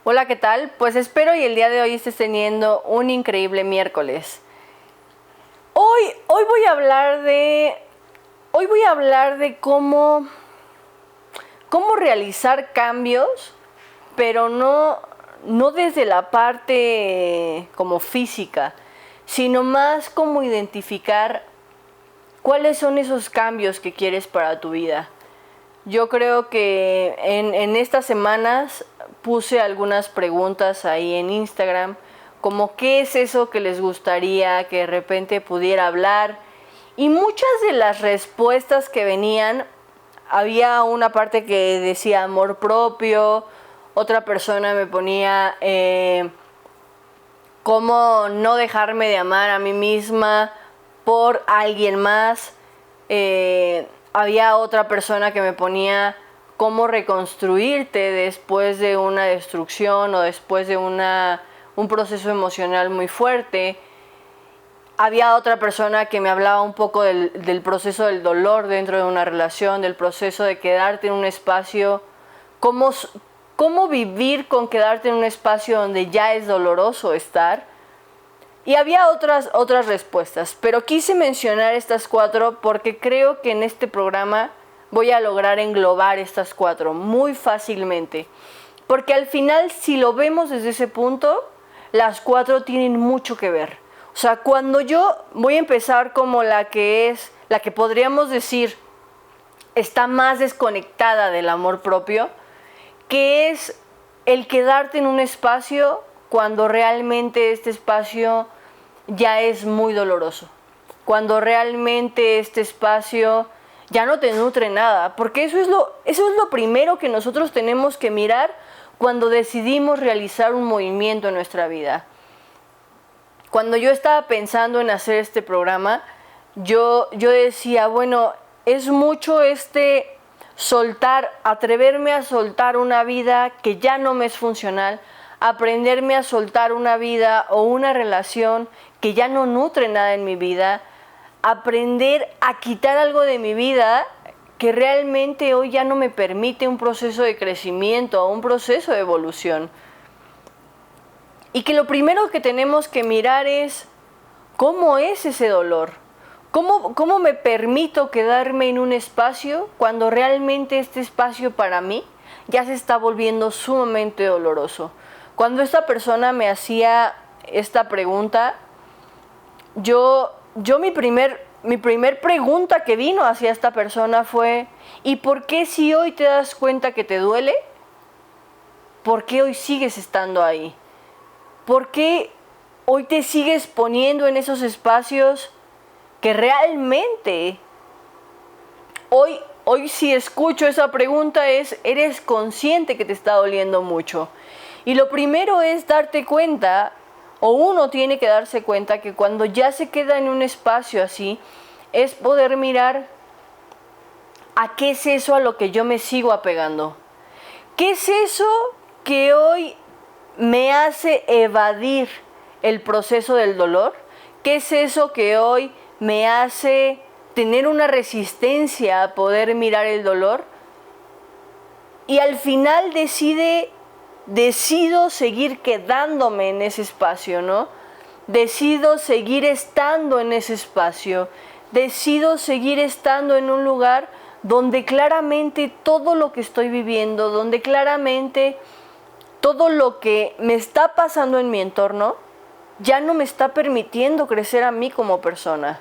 Hola, ¿qué tal? Pues espero y el día de hoy estés teniendo un increíble miércoles. Hoy voy a hablar de cómo realizar cambios, pero no desde la parte como física, sino más como identificar cuáles son esos cambios que quieres para tu vida. Yo creo que en estas semanas puse algunas preguntas ahí en Instagram, como qué es eso que les gustaría que de repente pudiera hablar. Y muchas de las respuestas que venían, había una parte que decía amor propio, otra persona me ponía cómo no dejarme de amar a mí misma por alguien más. Había otra persona que me ponía cómo reconstruirte después de una destrucción o después de un proceso emocional muy fuerte. Había otra persona que me hablaba un poco del proceso del dolor dentro de una relación, del proceso de quedarte en un espacio, cómo vivir con quedarte en un espacio donde ya es doloroso estar. Y había otras respuestas, pero quise mencionar estas 4 porque creo que en este programa voy a lograr englobar estas 4 muy fácilmente. Porque al final, si lo vemos desde ese punto, las 4 tienen mucho que ver. O sea, cuando yo voy a empezar como la que podríamos decir está más desconectada del amor propio, que es el quedarte en un espacio cuando realmente este espacio ya es muy doloroso, cuando realmente este espacio ya no te nutre nada, porque eso es lo primero que nosotros tenemos que mirar cuando decidimos realizar un movimiento en nuestra vida. Cuando yo estaba pensando en hacer este programa, yo decía, bueno, es mucho soltar, atreverme a soltar una vida que ya no me es funcional, aprenderme a soltar una vida o una relación que ya no nutre nada en mi vida, aprender a quitar algo de mi vida que realmente hoy ya no me permite un proceso de crecimiento o un proceso de evolución. Y que lo primero que tenemos que mirar es cómo es ese dolor. ¿Cómo me permito quedarme en un espacio cuando realmente este espacio para mí ya se está volviendo sumamente doloroso? Cuando esta persona me hacía esta pregunta, mi primer pregunta que vino hacia esta persona fue: ¿y por qué si hoy te das cuenta que te duele? ¿Por qué hoy sigues estando ahí? ¿Por qué hoy te sigues poniendo en esos espacios que realmente hoy si escucho esa pregunta eres consciente que te está doliendo mucho? Y lo primero es darte cuenta, o uno tiene que darse cuenta, que cuando ya se queda en un espacio así, es poder mirar a qué es eso a lo que yo me sigo apegando. ¿Qué es eso que hoy me hace evadir el proceso del dolor? ¿Qué es eso que hoy me hace tener una resistencia a poder mirar el dolor? Y al final decido seguir quedándome en ese espacio, ¿no? Decido seguir estando en ese espacio. Decido seguir estando en un lugar donde claramente todo lo que estoy viviendo, donde claramente todo lo que me está pasando en mi entorno ya no me está permitiendo crecer a mí como persona.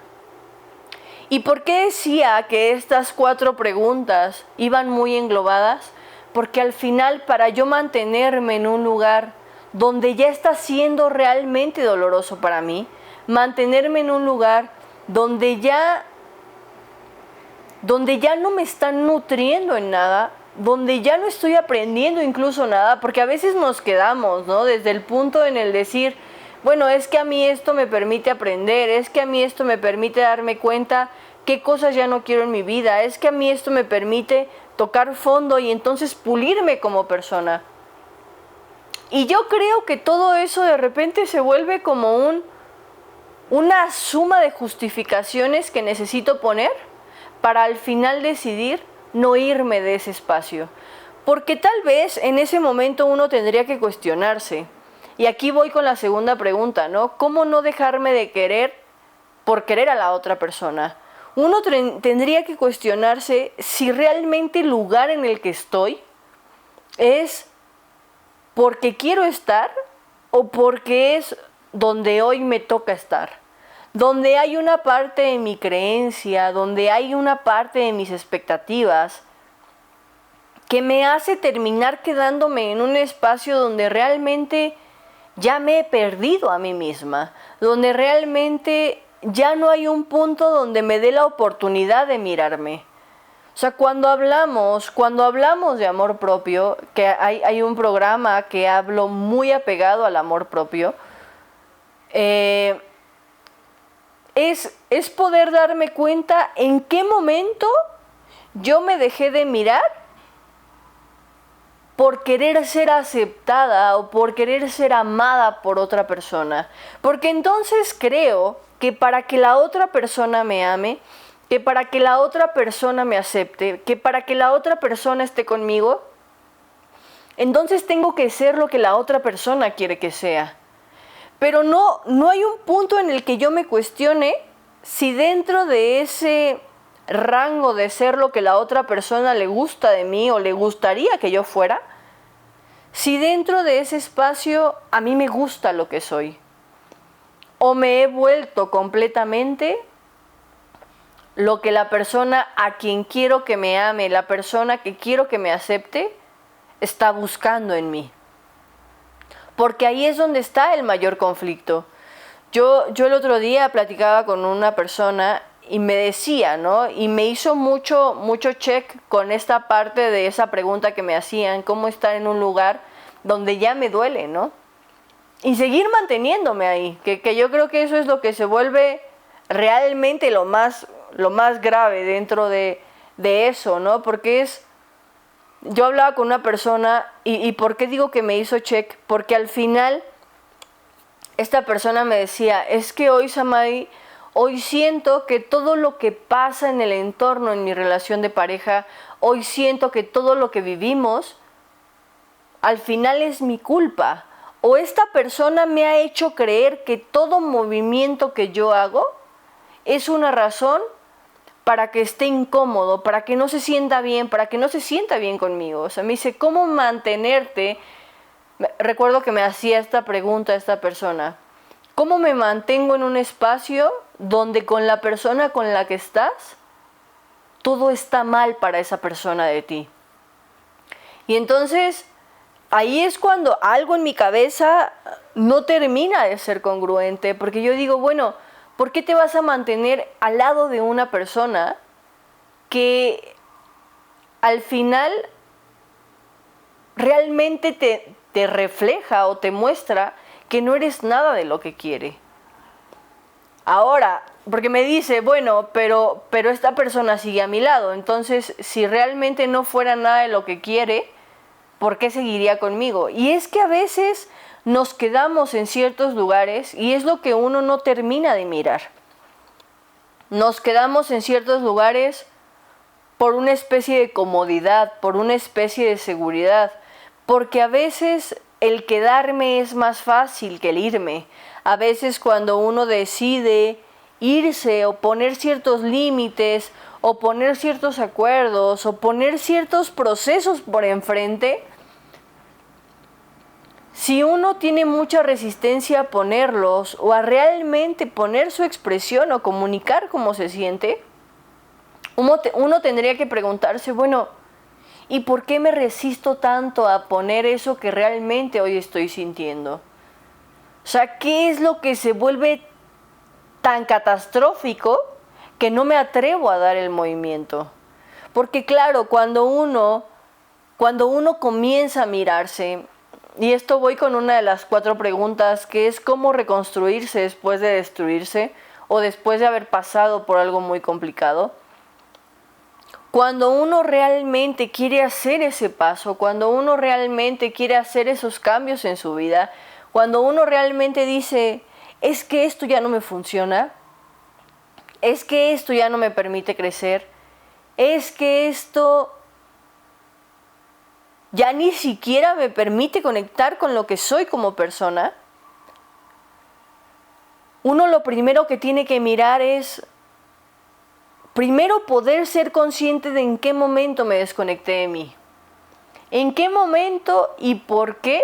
¿Y por qué decía que estas 4 preguntas iban muy englobadas? Porque al final, para yo mantenerme en un lugar donde ya está siendo realmente doloroso para mí, mantenerme en un lugar donde ya no me están nutriendo en nada, donde ya no estoy aprendiendo incluso nada, porque a veces nos quedamos, ¿no? Desde el punto en el decir, bueno, es que a mí esto me permite aprender, es que a mí esto me permite darme cuenta qué cosas ya no quiero en mi vida, es que a mí esto me permite tocar fondo y entonces pulirme como persona. Y yo creo que todo eso de repente se vuelve como una suma de justificaciones que necesito poner para al final decidir no irme de ese espacio. Porque tal vez en ese momento uno tendría que cuestionarse. Y aquí voy con la segunda pregunta, ¿no? ¿Cómo no dejarme de querer por querer a la otra persona? Uno tendría que cuestionarse si realmente el lugar en el que estoy es porque quiero estar o porque es donde hoy me toca estar. Donde hay una parte de mi creencia, donde hay una parte de mis expectativas que me hace terminar quedándome en un espacio donde realmente ya me he perdido a mí misma, donde realmente ya no hay un punto donde me dé la oportunidad de mirarme. O sea, cuando hablamos de amor propio, que hay un programa que hablo muy apegado al amor propio, es poder darme cuenta en qué momento yo me dejé de mirar por querer ser aceptada o por querer ser amada por otra persona. Porque entonces creo que para que la otra persona me ame, que para que la otra persona me acepte, que para que la otra persona esté conmigo, entonces tengo que ser lo que la otra persona quiere que sea. Pero no hay un punto en el que yo me cuestione si dentro de ese rango de ser lo que la otra persona le gusta de mí o le gustaría que yo fuera, si dentro de ese espacio a mí me gusta lo que soy, o me he vuelto completamente lo que la persona a quien quiero que me ame, la persona que quiero que me acepte, está buscando en mí. Porque ahí es donde está el mayor conflicto. Yo el otro día platicaba con una persona y me decía, ¿no? Y me hizo mucho check con esta parte de esa pregunta que me hacían, cómo estar en un lugar donde ya me duele, ¿no? Y seguir manteniéndome ahí, que yo creo que eso es lo que se vuelve realmente lo más grave dentro de eso, ¿no? Porque yo hablaba con una persona y ¿por qué digo que me hizo check? Porque al final esta persona me decía, es que hoy, Samadhi, hoy siento que todo lo que pasa en el entorno, en mi relación de pareja, hoy siento que todo lo que vivimos, al final es mi culpa. O esta persona me ha hecho creer que todo movimiento que yo hago es una razón para que esté incómodo, para que no se sienta bien, para que no se sienta bien conmigo. O sea, me dice, ¿cómo mantenerte? Recuerdo que me hacía esta pregunta esta persona. ¿Cómo me mantengo en un espacio donde con la persona con la que estás, todo está mal para esa persona de ti? Y entonces, ahí es cuando algo en mi cabeza no termina de ser congruente, porque yo digo, bueno, ¿por qué te vas a mantener al lado de una persona que al final realmente te refleja o te muestra que no eres nada de lo que quiere? Ahora, porque me dice, bueno, pero esta persona sigue a mi lado, entonces si realmente no fuera nada de lo que quiere, ¿por qué seguiría conmigo? Y es que a veces nos quedamos en ciertos lugares y es lo que uno no termina de mirar. Nos quedamos en ciertos lugares por una especie de comodidad, por una especie de seguridad, porque a veces el quedarme es más fácil que el irme. A veces cuando uno decide irse o poner ciertos límites o poner ciertos acuerdos o poner ciertos procesos por enfrente, si uno tiene mucha resistencia a ponerlos o a realmente poner su expresión o comunicar cómo se siente, uno tendría que preguntarse, bueno, ¿y por qué me resisto tanto a poner eso que realmente hoy estoy sintiendo? O sea, ¿qué es lo que se vuelve tan catastrófico que no me atrevo a dar el movimiento? Porque claro, cuando uno comienza a mirarse, y esto voy con una de las 4 preguntas, que es cómo reconstruirse después de destruirse o después de haber pasado por algo muy complicado. Cuando uno realmente quiere hacer ese paso, cuando uno realmente quiere hacer esos cambios en su vida, cuando uno realmente dice, es que esto ya no me funciona, es que esto ya no me permite crecer, es que esto ya ni siquiera me permite conectar con lo que soy como persona, uno lo primero que tiene que mirar es, primero poder ser consciente de en qué momento me desconecté de mí. En qué momento y por qué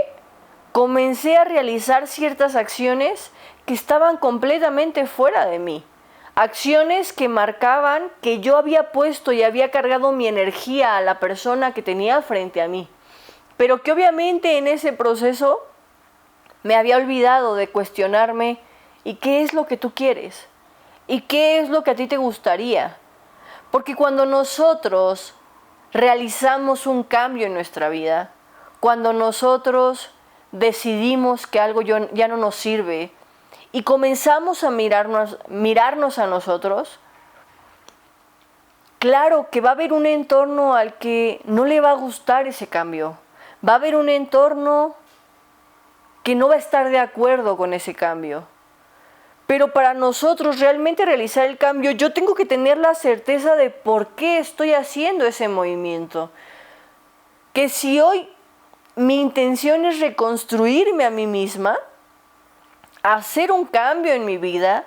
comencé a realizar ciertas acciones que estaban completamente fuera de mí. Acciones que marcaban que yo había puesto y había cargado mi energía a la persona que tenía frente a mí. Pero que obviamente en ese proceso me había olvidado de cuestionarme, ¿y qué es lo que tú quieres? ¿Y qué es lo que a ti te gustaría? Porque cuando nosotros realizamos un cambio en nuestra vida, cuando nosotros decidimos que algo ya no nos sirve y comenzamos a mirarnos a nosotros, claro que va a haber un entorno al que no le va a gustar ese cambio. Va a haber un entorno que no va a estar de acuerdo con ese cambio. Pero para nosotros realmente realizar el cambio, yo tengo que tener la certeza de por qué estoy haciendo ese movimiento. Que si hoy mi intención es reconstruirme a mí misma, hacer un cambio en mi vida,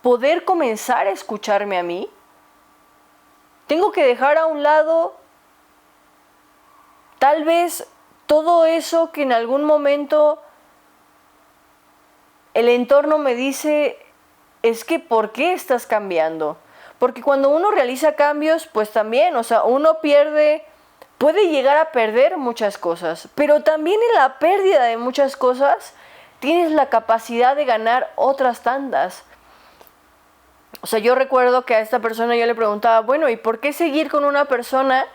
poder comenzar a escucharme a mí, tengo que dejar a un lado tal vez todo eso que en algún momento el entorno me dice, es que ¿por qué estás cambiando? Porque cuando uno realiza cambios, pues también, uno puede llegar a perder muchas cosas, pero también en la pérdida de muchas cosas tienes la capacidad de ganar otras tantas. Yo recuerdo que a esta persona yo le preguntaba, bueno, ¿y por qué seguir con una persona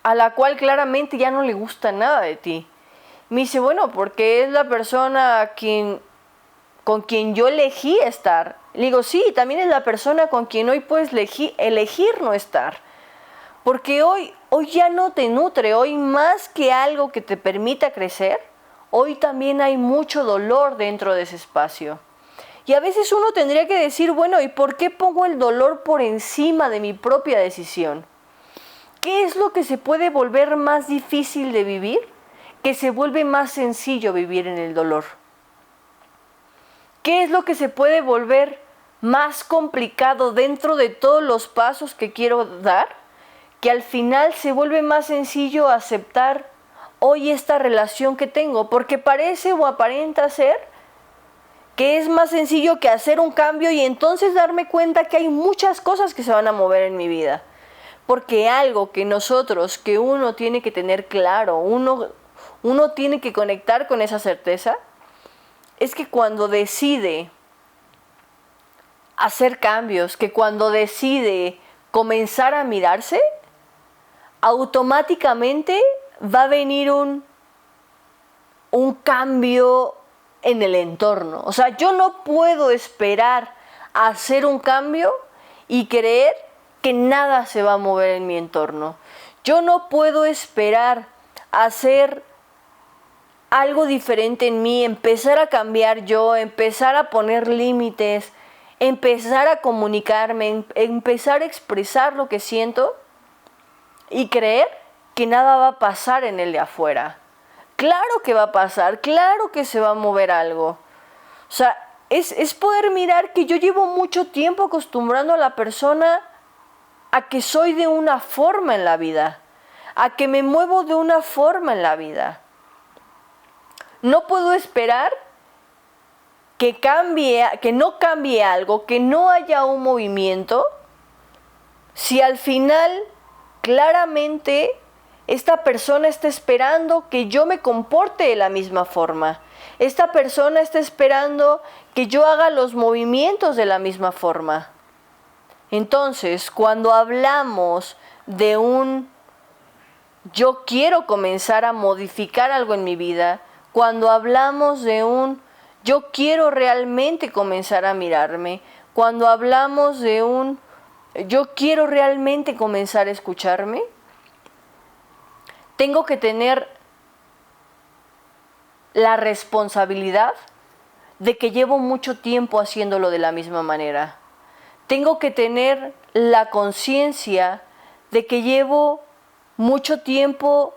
a la cual claramente ya no le gusta nada de ti? Me dice, bueno, porque es la persona con quien yo elegí estar. Le digo, sí, también es la persona con quien hoy puedes elegir no estar. Porque hoy ya no te nutre, hoy más que algo que te permita crecer, hoy también hay mucho dolor dentro de ese espacio. Y a veces uno tendría que decir, bueno, ¿y por qué pongo el dolor por encima de mi propia decisión? ¿Qué es lo que se puede volver más difícil de vivir? Que se vuelve más sencillo vivir en el dolor. ¿Qué es lo que se puede volver más complicado dentro de todos los pasos que quiero dar? Que al final se vuelve más sencillo aceptar hoy esta relación que tengo, porque parece o aparenta ser que es más sencillo que hacer un cambio y entonces darme cuenta que hay muchas cosas que se van a mover en mi vida. Porque algo que uno tiene que tener claro, uno tiene que conectar con esa certeza, es que cuando decide hacer cambios, que cuando decide comenzar a mirarse, automáticamente va a venir un cambio en el entorno. Yo no puedo esperar a hacer un cambio y creer que nada se va a mover en mi entorno. Yo no puedo esperar a hacer algo diferente en mí, empezar a cambiar yo, empezar a poner límites, empezar a comunicarme, empezar a expresar lo que siento y creer que nada va a pasar en el de afuera. Claro que va a pasar, claro que se va a mover algo. Es poder mirar que yo llevo mucho tiempo acostumbrando a la persona a que soy de una forma en la vida, a que me muevo de una forma en la vida. No puedo esperar que no cambie algo, que no haya un movimiento, si al final claramente esta persona está esperando que yo me comporte de la misma forma. Esta persona está esperando que yo haga los movimientos de la misma forma. Entonces, cuando hablamos de yo quiero comenzar a modificar algo en mi vida, cuando hablamos de yo quiero realmente comenzar a mirarme, cuando hablamos de yo quiero realmente comenzar a escucharme, tengo que tener la responsabilidad de que llevo mucho tiempo haciéndolo de la misma manera. Tengo que tener la conciencia de que llevo mucho tiempo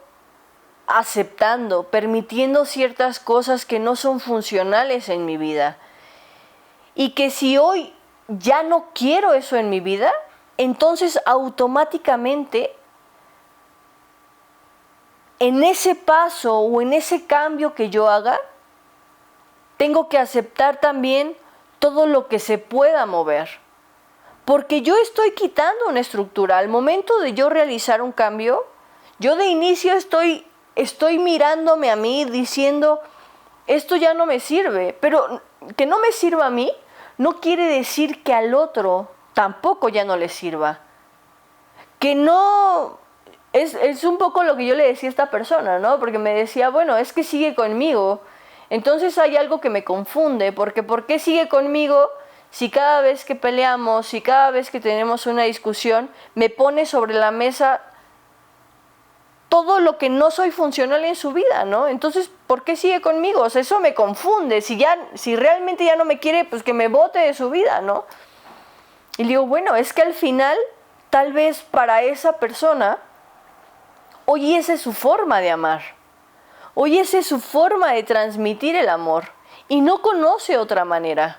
aceptando, permitiendo ciertas cosas que no son funcionales en mi vida. Y que si hoy ya no quiero eso en mi vida, entonces automáticamente en ese paso o en ese cambio que yo haga, tengo que aceptar también todo lo que se pueda mover. Porque yo estoy quitando una estructura. Al momento de yo realizar un cambio, yo de inicio estoy mirándome a mí diciendo, esto ya no me sirve. Pero que no me sirva a mí no quiere decir que al otro tampoco ya no le sirva. Que no... Es un poco lo que yo le decía a esta persona, ¿no? Porque me decía, bueno, es que sigue conmigo. Entonces hay algo que me confunde, porque ¿por qué sigue conmigo si cada vez que peleamos, si cada vez que tenemos una discusión, me pone sobre la mesa todo lo que no soy funcional en su vida, ¿no? Entonces, ¿por qué sigue conmigo? O sea, eso me confunde. Si realmente ya no me quiere, pues que me bote de su vida, ¿no? Y le digo, bueno, es que al final, tal vez para esa persona, hoy esa es su forma de amar. Hoy esa es su forma de transmitir el amor. Y no conoce otra manera.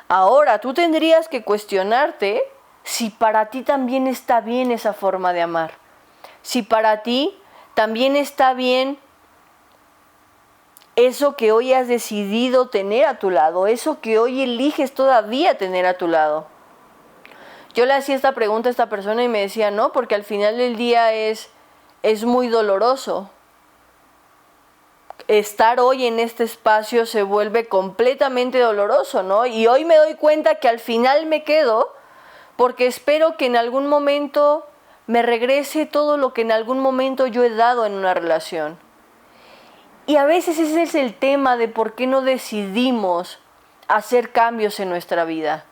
Ahora, tú tendrías que cuestionarte si para ti también está bien esa forma de amar. Si para ti también está bien eso que hoy has decidido tener a tu lado, eso que hoy eliges todavía tener a tu lado. Yo le hacía esta pregunta a esta persona y me decía, no, porque al final del día es muy doloroso. Estar hoy en este espacio se vuelve completamente doloroso, ¿no? Y hoy me doy cuenta que al final me quedo porque espero que en algún momento me regrese todo lo que en algún momento yo he dado en una relación. Y a veces ese es el tema de por qué no decidimos hacer cambios en nuestra vida.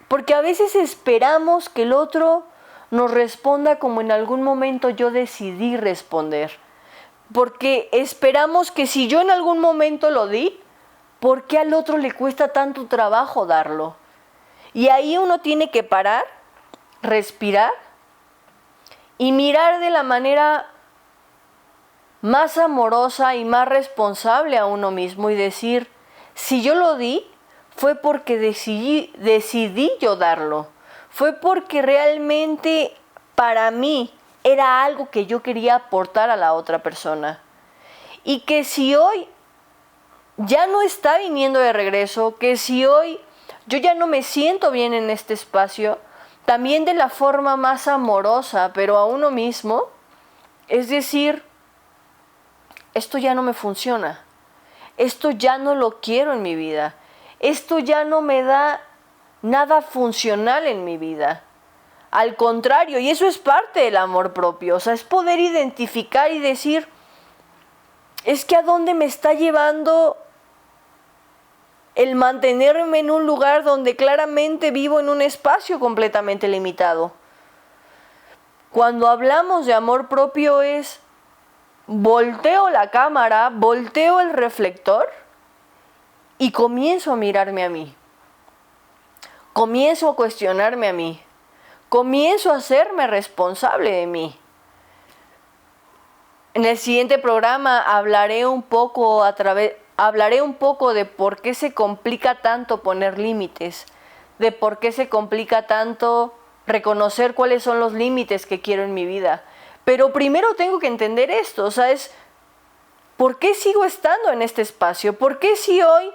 Porque a veces esperamos que el otro nos responda como en algún momento yo decidí responder. Porque esperamos que si yo en algún momento lo di, ¿por qué al otro le cuesta tanto trabajo darlo? Y ahí uno tiene que parar, respirar y mirar de la manera más amorosa y más responsable a uno mismo y decir, si yo lo di, fue porque decidí yo darlo. Fue porque realmente para mí era algo que yo quería aportar a la otra persona. Y que si hoy ya no está viniendo de regreso, que si hoy yo ya no me siento bien en este espacio, también de la forma más amorosa, pero a uno mismo, es decir, esto ya no me funciona, esto ya no lo quiero en mi vida, esto ya no me da nada funcional en mi vida. Al contrario, y eso es parte del amor propio, o sea, es poder identificar y decir, es que a dónde me está llevando el mantenerme en un lugar donde claramente vivo en un espacio completamente limitado. Cuando hablamos de amor propio es, volteo la cámara, volteo el reflector y comienzo a mirarme a mí. Comienzo a cuestionarme a mí. Comienzo a hacerme responsable de mí. En el siguiente programa hablaré un poco de por qué se complica tanto poner límites, de por qué se complica tanto reconocer cuáles son los límites que quiero en mi vida. Pero primero tengo que entender esto, o sea, es ¿por qué sigo estando en este espacio? ¿Por qué si hoy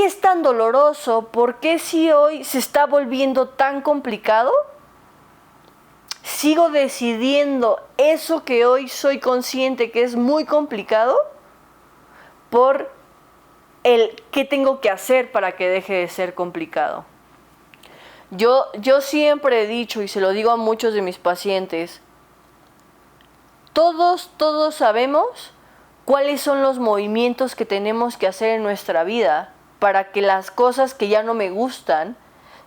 es tan doloroso? ¿Por qué si hoy se está volviendo tan complicado? ¿Sigo decidiendo eso que hoy soy consciente que es muy complicado por el qué tengo que hacer para que deje de ser complicado? Yo siempre he dicho, y se lo digo a muchos de mis pacientes, todos sabemos cuáles son los movimientos que tenemos que hacer en nuestra vida para que las cosas que ya no me gustan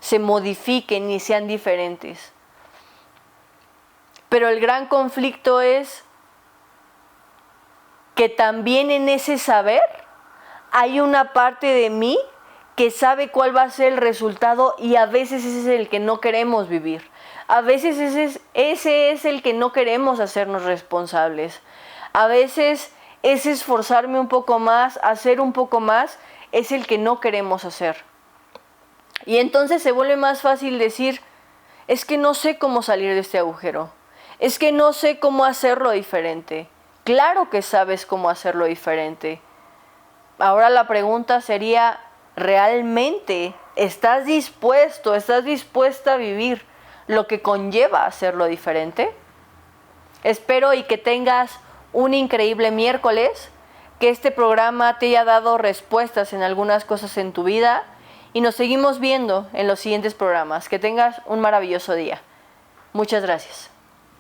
se modifiquen y sean diferentes. Pero el gran conflicto es que también en ese saber hay una parte de mí que sabe cuál va a ser el resultado y a veces ese es el que no queremos vivir. A veces ese es el que no queremos hacernos responsables. A veces ese esforzarme un poco más, hacer un poco más, es el que no queremos hacer. Y entonces se vuelve más fácil decir, es que no sé cómo salir de este agujero. Es que no sé cómo hacerlo diferente. Claro que sabes cómo hacerlo diferente. Ahora la pregunta sería, ¿realmente estás dispuesta a vivir lo que conlleva hacerlo diferente? Espero y que tengas un increíble miércoles, que este programa te haya dado respuestas en algunas cosas en tu vida y nos seguimos viendo en los siguientes programas. Que tengas un maravilloso día. Muchas gracias.